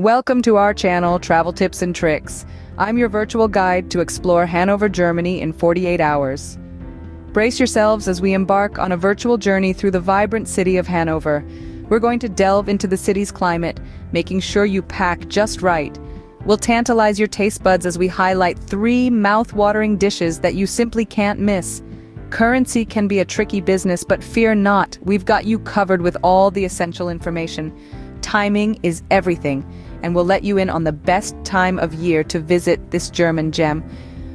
Welcome to our channel, Travel Tips and Tricks. I'm your virtual guide to explore Hanover, Germany in 48 hours. Brace yourselves as we embark on a virtual journey through the vibrant city of Hanover. We're going to delve into the city's climate, making sure you pack just right. We'll tantalize your taste buds as we highlight 3 mouth-watering dishes that you simply can't miss. Currency can be a tricky business, but fear not, we've got you covered with all the essential information. Timing is everything, and we'll let you in on the best time of year to visit this German gem.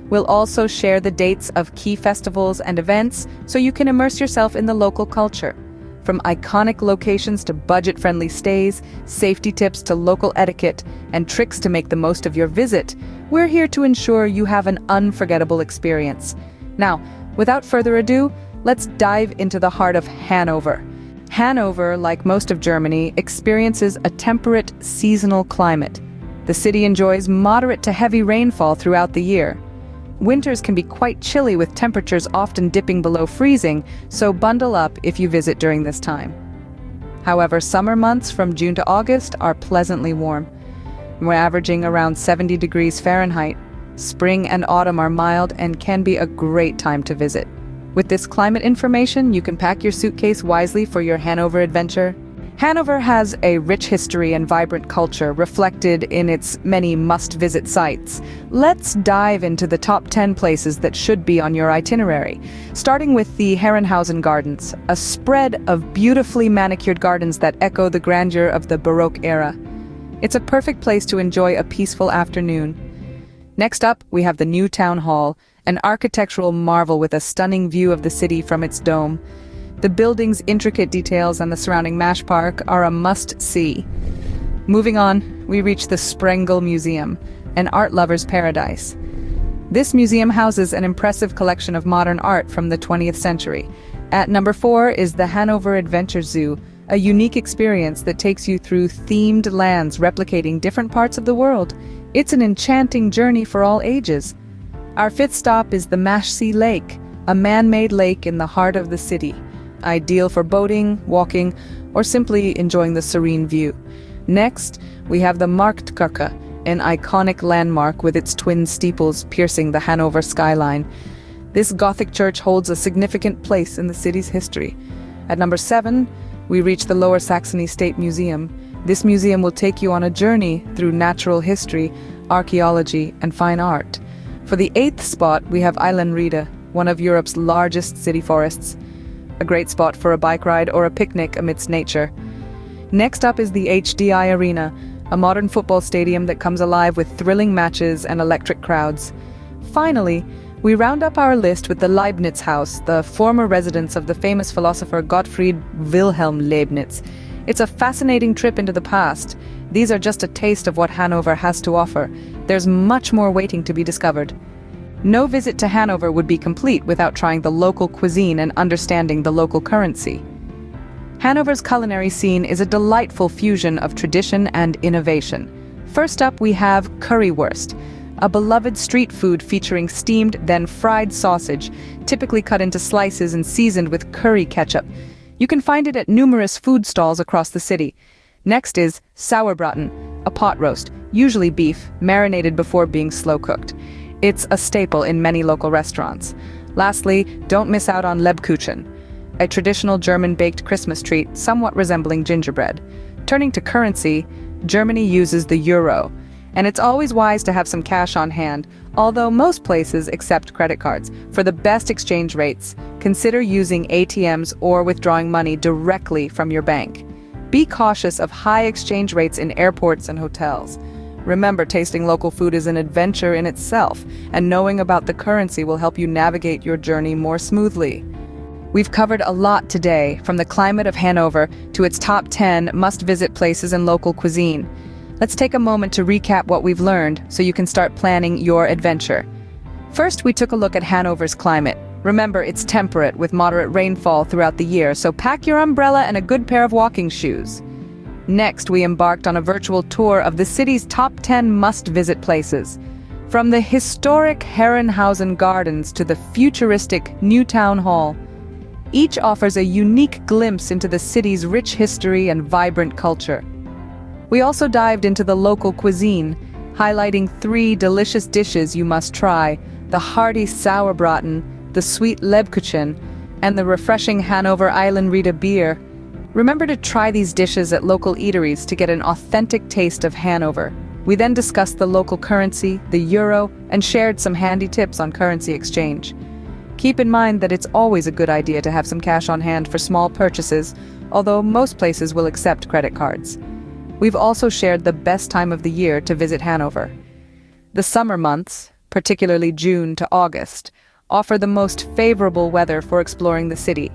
We'll also share the dates of key festivals and events so you can immerse yourself in the local culture. From iconic locations to budget-friendly stays, safety tips to local etiquette, and tricks to make the most of your visit, we're here to ensure you have an unforgettable experience. Now, without further ado, let's dive into the heart of Hanover. Hanover, like most of Germany, experiences a temperate, seasonal climate. The city enjoys moderate to heavy rainfall throughout the year. Winters can be quite chilly with temperatures often dipping below freezing, so bundle up if you visit during this time. However, summer months from June to August are pleasantly warm. We're averaging around 70 degrees Fahrenheit. Spring and autumn are mild and can be a great time to visit. With this climate information, you can pack your suitcase wisely for your Hanover adventure. Hanover has a rich history and vibrant culture reflected in its many must-visit sites. Let's dive into the top 10 places that should be on your itinerary, starting with the Herrenhausen Gardens, a spread of beautifully manicured gardens that echo the grandeur of the Baroque era. It's a perfect place to enjoy a peaceful afternoon. Next up, we have the new town hall, an architectural marvel with a stunning view of the city from its dome. The building's intricate details and the surrounding Mash Park are a must-see. Moving on, we reach the Sprengel Museum, an art lover's paradise. This museum houses an impressive collection of modern art from the 20th century. At number 4 is the Hanover Adventure Zoo, a unique experience that takes you through themed lands replicating different parts of the world. It's an enchanting journey for all ages. Our 5th stop is the Maschsee Lake, a man-made lake in the heart of the city, ideal for boating, walking, or simply enjoying the serene view. Next, we have the Marktkirche, an iconic landmark with its twin steeples piercing the Hanover skyline. This Gothic church holds a significant place in the city's history. At number 7, we reach the Lower Saxony State Museum. This museum will take you on a journey through natural history, archaeology, and fine art. For the 8th spot, we have Eilenriede, one of Europe's largest city forests. A great spot for a bike ride or a picnic amidst nature. Next up is the HDI Arena, a modern football stadium that comes alive with thrilling matches and electric crowds. Finally, we round up our list with the Leibniz House, the former residence of the famous philosopher Gottfried Wilhelm Leibniz. It's a fascinating trip into the past. These are just a taste of what Hanover has to offer. There's much more waiting to be discovered. No visit to Hanover would be complete without trying the local cuisine and understanding the local currency. Hanover's culinary scene is a delightful fusion of tradition and innovation. First up, we have currywurst, a beloved street food featuring steamed, then fried sausage, typically cut into slices and seasoned with curry ketchup. You can find it at numerous food stalls across the city. Next is sauerbraten, a pot roast, usually beef, marinated before being slow-cooked. It's a staple in many local restaurants. Lastly, don't miss out on Lebkuchen, a traditional German baked Christmas treat somewhat resembling gingerbread. Turning to currency, Germany uses the euro, and it's always wise to have some cash on hand, although most places accept credit cards. For the best exchange rates, consider using ATMs or withdrawing money directly from your bank. Be cautious of high exchange rates in airports and hotels. Remember, tasting local food is an adventure in itself, and knowing about the currency will help you navigate your journey more smoothly. We've covered a lot today, from the climate of Hanover to its top 10 must-visit places and local cuisine. Let's take a moment to recap what we've learned so you can start planning your adventure. First, we took a look at Hanover's climate. Remember, it's temperate with moderate rainfall throughout the year, so pack your umbrella and a good pair of walking shoes. Next, we embarked on a virtual tour of the city's top 10 must-visit places. From the historic Herrenhausen Gardens to the futuristic new town hall, each offers a unique glimpse into the city's rich history and vibrant culture. We also dived into the local cuisine, highlighting 3 delicious dishes you must try: the hearty Sauerbraten, the sweet Lebkuchen, and the refreshing Hannover Eilenriede beer. Remember to try these dishes at local eateries to get an authentic taste of Hanover. We then discussed the local currency, the euro, and shared some handy tips on currency exchange. Keep in mind that it's always a good idea to have some cash on hand for small purchases, although most places will accept credit cards. We've also shared the best time of the year to visit Hanover. The summer months, particularly June to August, offer the most favorable weather for exploring the city.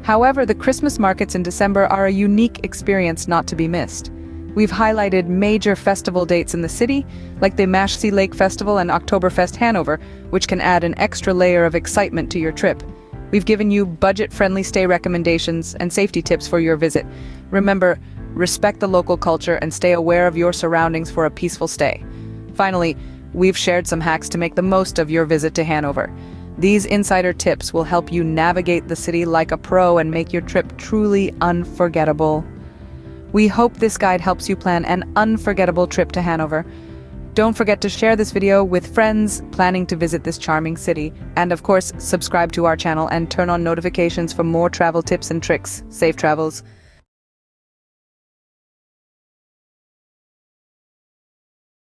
However, the Christmas markets in December are a unique experience not to be missed. We've highlighted major festival dates in the city, like the Maschsee Lake Festival and Oktoberfest Hanover, which can add an extra layer of excitement to your trip. We've given you budget-friendly stay recommendations and safety tips for your visit. Remember, respect the local culture and stay aware of your surroundings for a peaceful stay. Finally, we've shared some hacks to make the most of your visit to Hanover. These insider tips will help you navigate the city like a pro and make your trip truly unforgettable. We hope this guide helps you plan an unforgettable trip to Hanover. Don't forget to share this video with friends planning to visit this charming city. And of course, subscribe to our channel and turn on notifications for more travel tips and tricks. Safe travels.